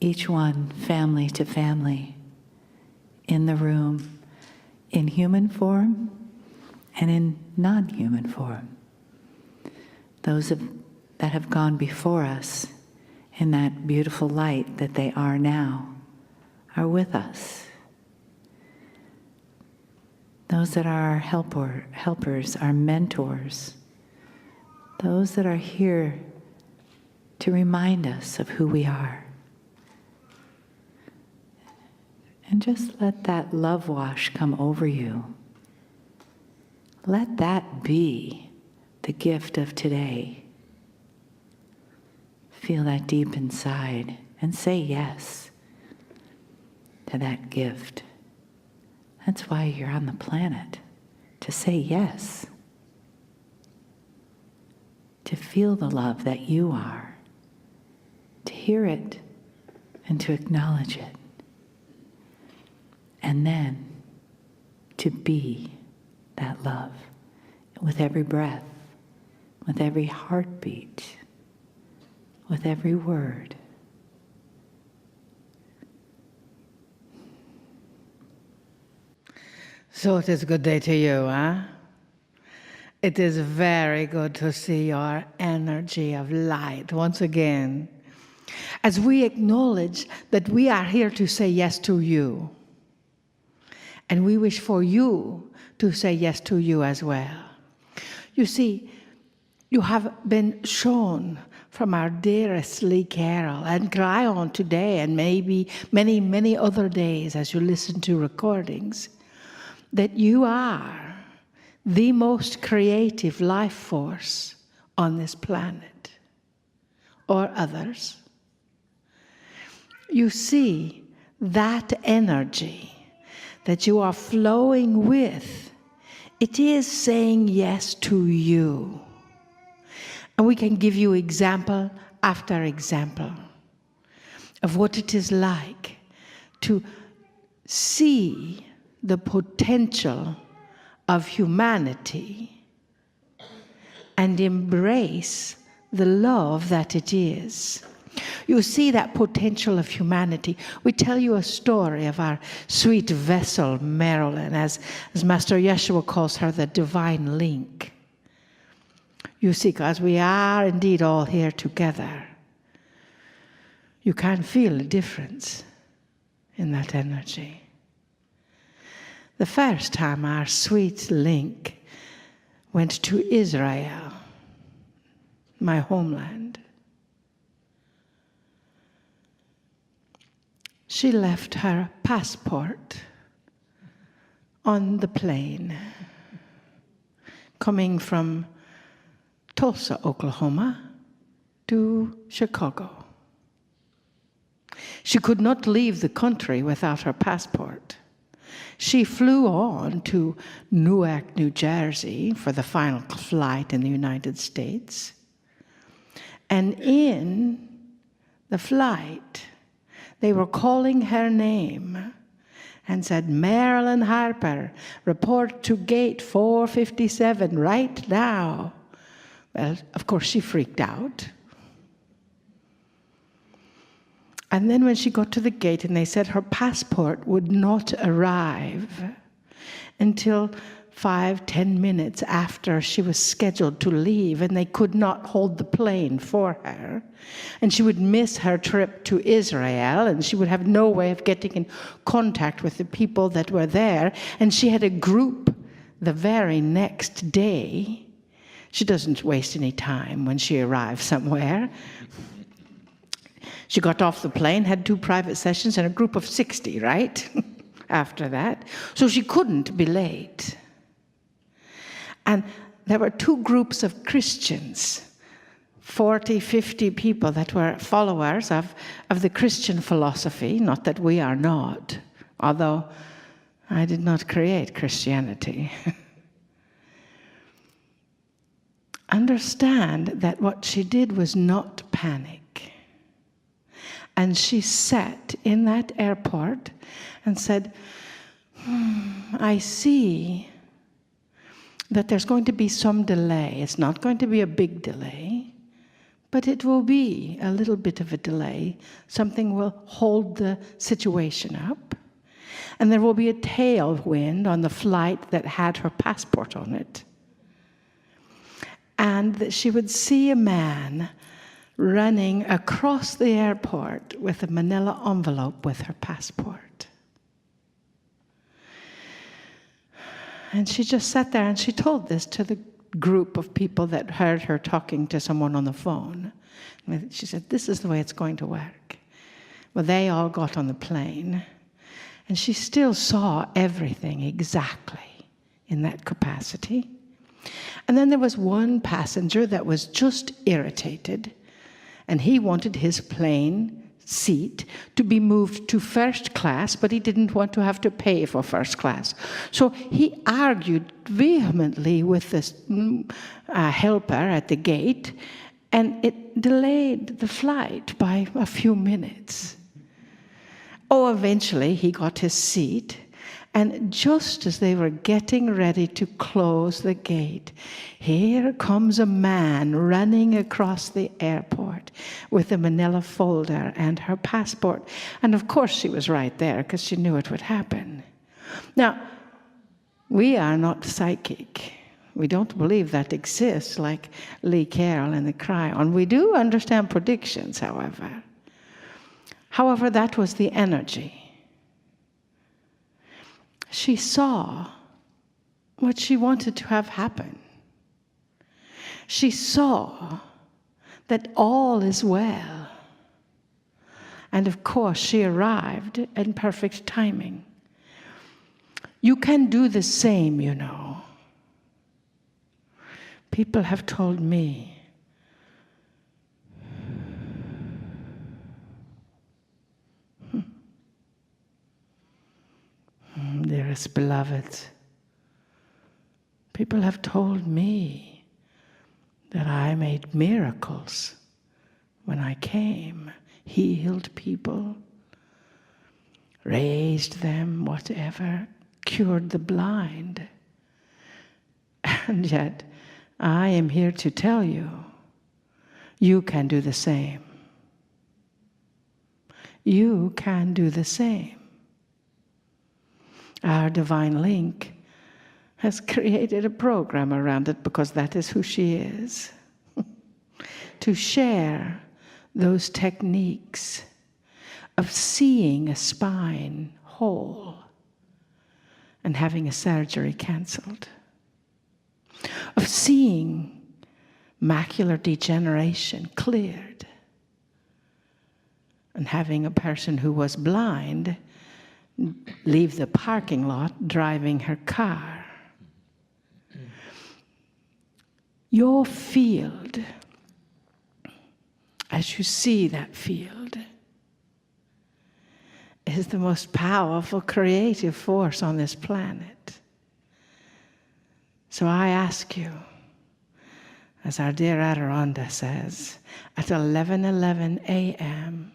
each one family to family in the room, in human form and in non-human form. Those that have gone before us in that beautiful light that they are now are with us. Those that are our helpers, our mentors, those that are here to remind us of who we are. And just let that love wash come over you. Let that be the gift of today. Feel that deep inside and say yes to that gift. That's why you're on the planet, to say yes. To feel the love that you are, to hear it and to acknowledge it. And then to be that love with every breath, with every heartbeat, with every word. So it is a good day to you, huh? It is very good to see your energy of light once again, as we acknowledge that we are here to say yes to you. And we wish for you to say yes to you as well. You see, you have been shown from our dearest Lee Carroll and Cryon today, and maybe many, many other days as you listen to recordings, that you are the most creative life force on this planet, or others. You see, that energy that you are flowing with, it is saying yes to you. And we can give you example after example of what it is like to see the potential of humanity and embrace the love that it is. You see that potential of humanity. We tell you a story of our sweet vessel, Marilyn, as Master Yeshua calls her, the divine link. You see, because we are indeed all here together, you can feel a difference in that energy. The first time our sweet link went to Israel, my homeland, she left her passport on the plane coming from Tulsa, Oklahoma to Chicago. She could not leave the country without her passport. She flew on to Newark, New Jersey for the final flight in the United States. And in the flight, they were calling her name and said, Marilyn Harper, report to gate 457 right now. Well, of course, she freaked out. And then when she got to the gate and they said her passport would not arrive until 5-10 minutes after she was scheduled to leave, and they could not hold the plane for her, and she would miss her trip to Israel, and she would have no way of getting in contact with the people that were there, and she had a group the very next day. She doesn't waste any time when she arrives somewhere. She got off the plane, had 2 private sessions, and a group of 60, right? After that. So she couldn't be late. And there were 2 groups of Christians, 40, 50 people that were followers of the Christian philosophy, not that we are not, although I did not create Christianity. Understand that what she did was not panic. And she sat in that airport and said, I see that there's going to be some delay. It's not going to be a big delay, But it will be a little bit of a delay. Something will hold the situation up. And there will be a tailwind on the flight that had her passport on it. And that she would see a man running across the airport with a manila envelope with her passport. And she just sat there and she told this to the group of people that heard her talking to someone on the phone. She said, this is the way it's going to work. Well, they all got on the plane, and she still saw everything exactly in that capacity. And then there was one passenger that was just irritated, and he wanted his plane seat to be moved to first class, but he didn't want to have to pay for first class. So he argued vehemently with this helper at the gate, and it delayed the flight by a few minutes. Oh, eventually he got his seat, and just as they were getting ready to close the gate, here comes a man running across the airport with a manila folder and her passport. And of course she was right there because she knew it would happen. Now, we are not psychic. We don't believe that exists like Lee Carroll and the Cryon. We do understand predictions, however. However, that was the energy. She saw what she wanted to have happen. She saw that all is well. And of course, she arrived in perfect timing. You can do the same, you know. People have told me, dearest beloved, people have told me that I made miracles when I came, healed people, raised them, whatever, cured the blind. And yet, I am here to tell you, you can do the same. You can do the same. Our Divine Link has created a program around it because that is who she is. To share those techniques of seeing a spine whole and having a surgery canceled, of seeing macular degeneration cleared, and having a person who was blind leave the parking lot driving her car. Your field, as you see that field, is the most powerful creative force on this planet. So I ask you, as our dear Adirondha says, at 11:11 a.m.,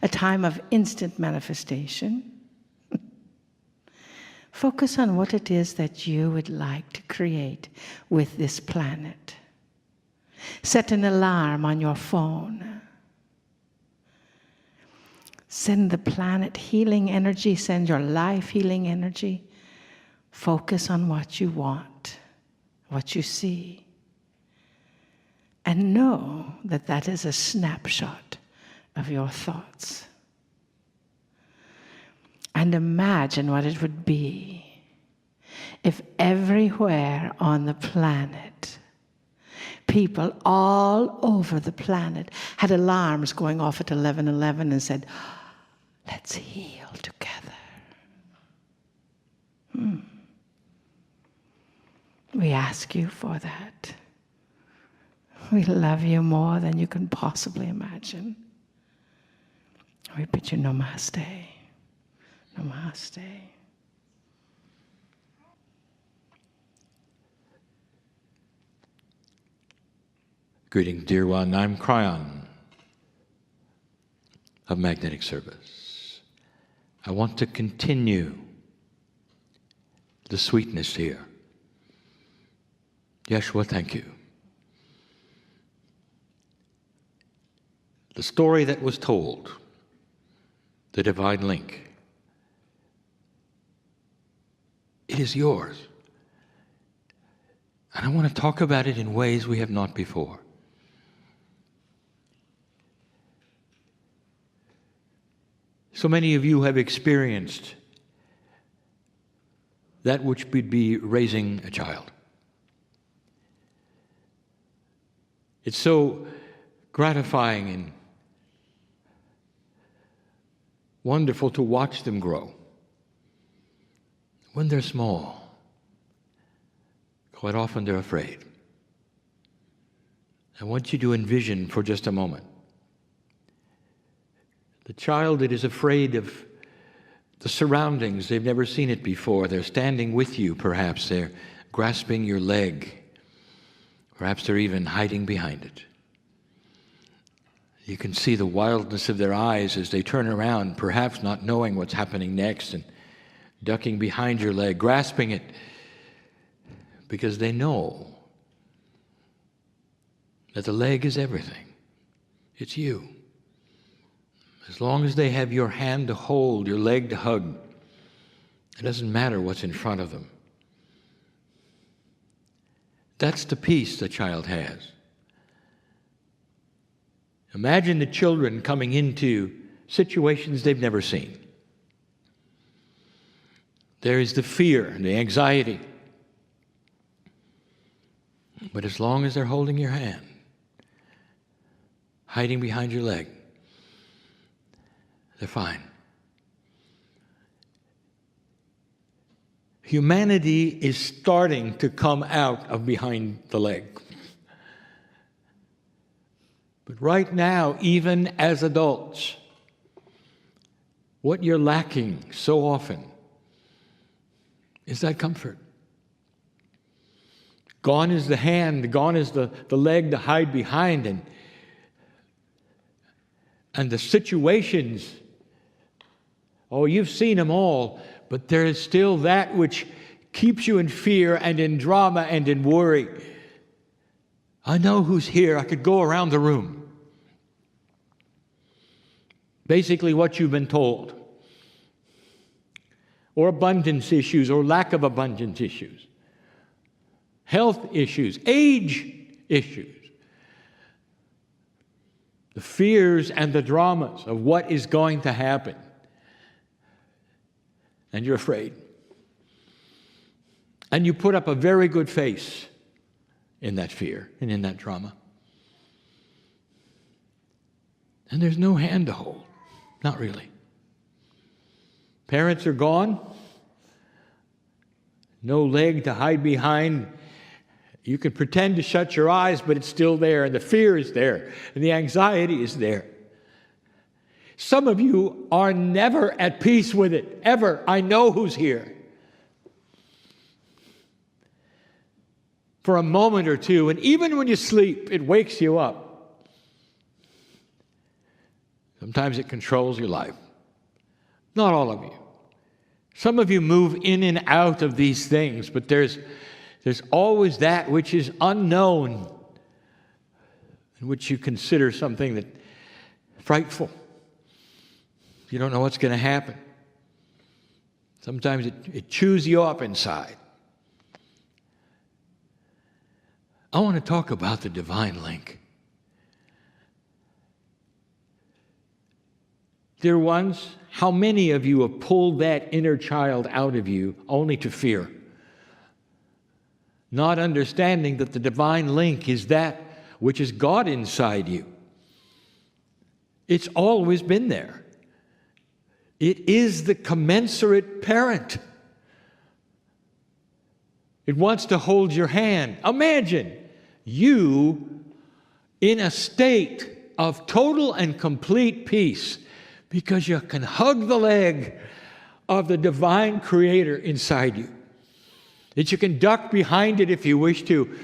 a time of instant manifestation, focus on what it is that you would like to create with this planet. Set an alarm on your phone. Send the planet healing energy, send your life healing energy. Focus on what you want, what you see. And know that that is a snapshot of your thoughts. And imagine what it would be if everywhere on the planet, people all over the planet had alarms going off at 11:11 and said, let's heal together. We ask you for that. We love you more than you can possibly imagine. We bid you namaste. Namaste. Greeting, dear one. I'm Cryon of Magnetic Service. I want to continue the sweetness here. Yeshua, thank you. the story that was told, the divine link. It is yours. And I want to talk about it in ways we have not before. So many of you have experienced that which would be raising a child. It's so gratifying and wonderful to watch them grow. When they're small, quite often they're afraid. I want you to envision for just a moment the child that is afraid of the surroundings. They've never seen it before. They're standing with you, perhaps. They're grasping your leg. Perhaps they're even hiding behind it. You can see the wildness of their eyes as they turn around, perhaps not knowing what's happening next, and ducking behind your leg, grasping it, because they know that the leg is everything. It's you. As long as they have your hand to hold, your leg to hug, it doesn't matter what's in front of them. That's the peace the child has. Imagine the children coming into situations they've never seen. There is the fear and the anxiety. But as long as they're holding your hand, hiding behind your leg, they're fine. Humanity is starting to come out of behind the leg. But right now, even as adults, what you're lacking so often is that comfort. Gone is the hand, gone is the leg to hide behind, and the situations. Oh, you've seen them all, but there is still that which keeps you in fear and in drama and in worry. I know who's here. I could go around the room. Basically what you've been told. Or abundance issues or lack of abundance issues. Health issues, age issues. The fears and the dramas of what is going to happen. And you're afraid. And you put up a very good face in that fear and in that drama. And there's no hand to hold. Not really. Parents are gone. No leg to hide behind. You can pretend to shut your eyes, but it's still there, and the fear is there, and the anxiety is there. Some of you are never at peace with it, ever. I know who's here. For a moment or two, and even when you sleep, it wakes you up. Sometimes it controls your life. Not all of you. Some of you move in and out of these things, but there's always that which is unknown, and which you consider something that frightful. You don't know what's going to happen. Sometimes it chews you up inside. I want to talk about the divine link. Dear ones, how many of you have pulled that inner child out of you only to fear? Not understanding that the divine link is that which is God inside you. It's always been there. It is the commensurate parent. It wants to hold your hand. Imagine you in a state of total and complete peace because you can hug the leg of the divine creator inside you. That you can duck behind it if you wish to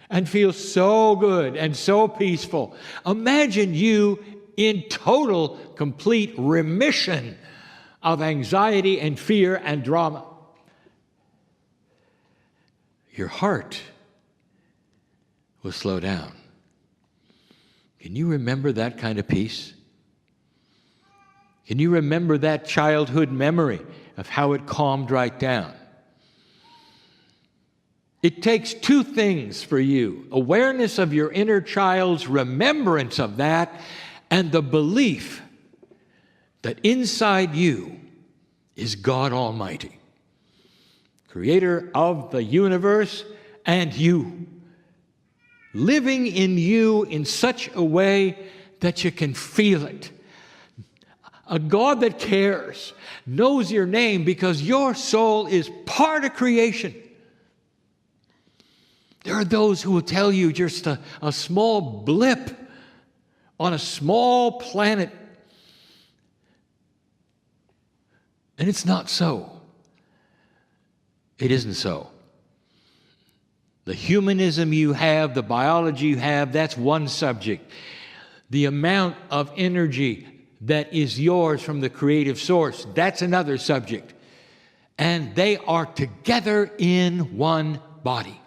and feel so good and so peaceful. Imagine you in total, complete remission of anxiety and fear and drama. Your heart will slow down. Can you remember that kind of peace? Can you remember that childhood memory of how it calmed right down? It takes two things for you: awareness of your inner child's remembrance of that, and the belief that inside you is God Almighty, creator of the universe, and you, living in you in such a way that you can feel it. A God that cares, knows your name because your soul is part of creation. There are those who will tell you just a small blip on a small planet. And it's not so. It isn't so. The humanism you have, the biology you have, that's one subject. The amount of energy that is yours from the creative source, that's another subject. And they are together in one body.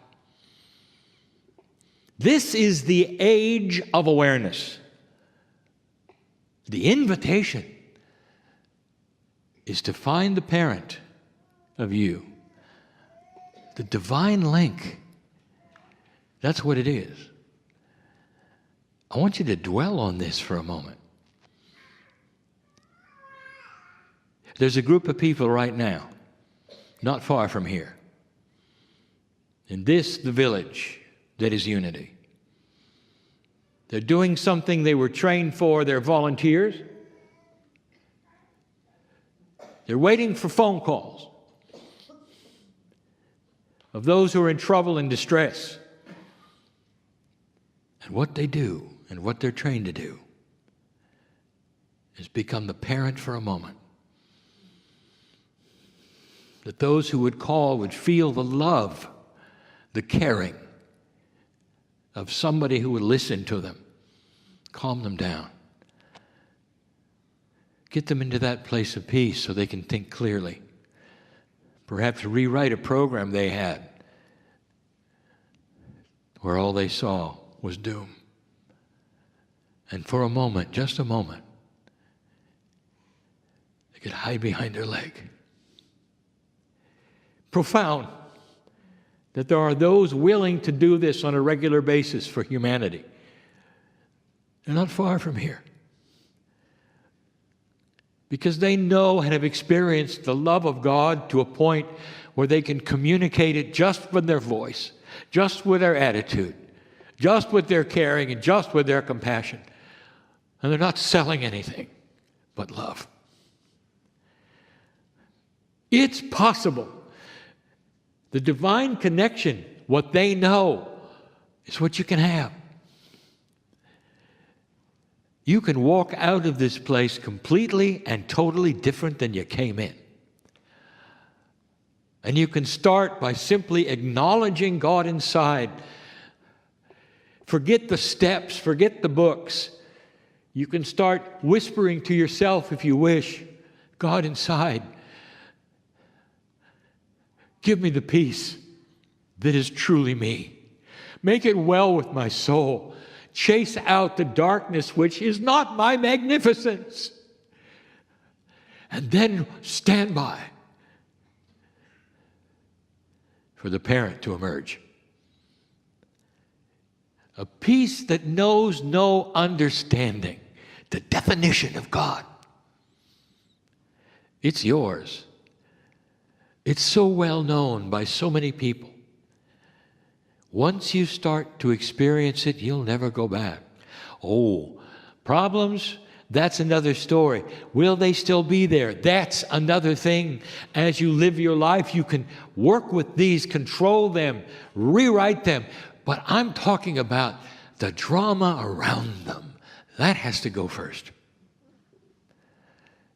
This is the age of awareness. The invitation is to find the parent of you. The divine link. That's what it is. I want you to dwell on this for a moment. There's a group of people right now, not far from here, in this, the village that is Unity. They're doing something they were trained for. They're volunteers. They're waiting for phone calls of those who are in trouble and distress. And what they do and what they're trained to do is become the parent for a moment. That those who would call would feel the love, the caring of somebody who would listen to them, calm them down, get them into that place of peace so they can think clearly, perhaps rewrite a program they had where all they saw was doom. And for a moment, just a moment, they could hide behind their leg. Profound that there are those willing to do this on a regular basis for humanity. They're not far from here. Because they know and have experienced the love of God to a point where they can communicate it just with their voice, just with their attitude, just with their caring, and just with their compassion. And they're not selling anything but love. It's possible. The divine connection, what they know, is what you can have. You can walk out of this place completely and totally different than you came in. And you can start by simply acknowledging God inside. Forget the steps, forget the books. You can start whispering to yourself, if you wish, God inside, give me the peace that is truly me. Make it well with my soul. Chase out the darkness which is not my magnificence. And then stand by for the parent to emerge. A peace that knows no understanding, the definition of God. It's yours. It's so well known by so many people. Once you start to experience it, you'll never go back. Oh, problems? That's another story. Will they still be there? That's another thing. As you live your life, you can work with these, control them, rewrite them. But I'm talking about the drama around them. That has to go first.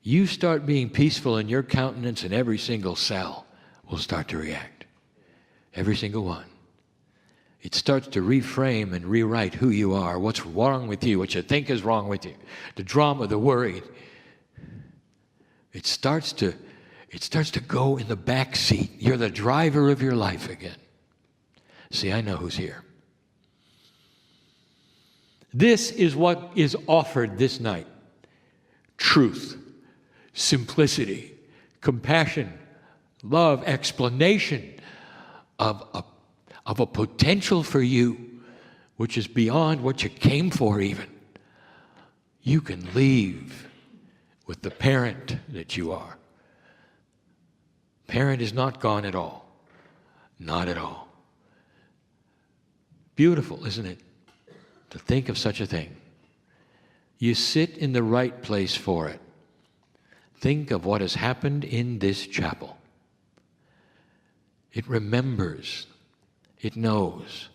You start being peaceful in your countenance, and every single cell will start to react. Every single one. It starts to reframe and rewrite who you are, what's wrong with you, what you think is wrong with you, the drama, the worry. It starts to go in the back seat. You're the driver of your life again. See, I know who's here. This is what is offered this night. Truth, simplicity, compassion, love, explanation of a potential for you which is beyond what you came for even. You can leave with the parent that you are. Parent is not gone at all. Not at all. Beautiful, isn't it? To think of such a thing. You sit in the right place for it. Think of what has happened in this chapel. It remembers. It knows.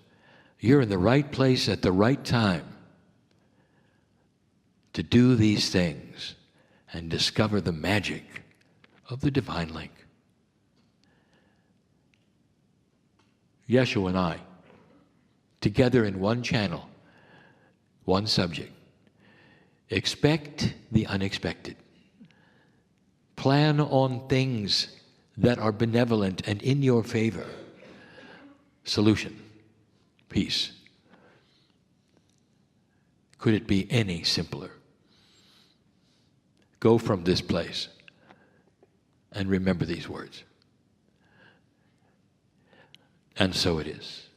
You're in the right place at the right time to do these things and discover the magic of the divine link. Yeshua and I, together in one channel, one subject. Expect the unexpected. Plan on things that are benevolent and in your favor. Solution, peace. Could it be any simpler? Go from this place and remember these words. And so it is.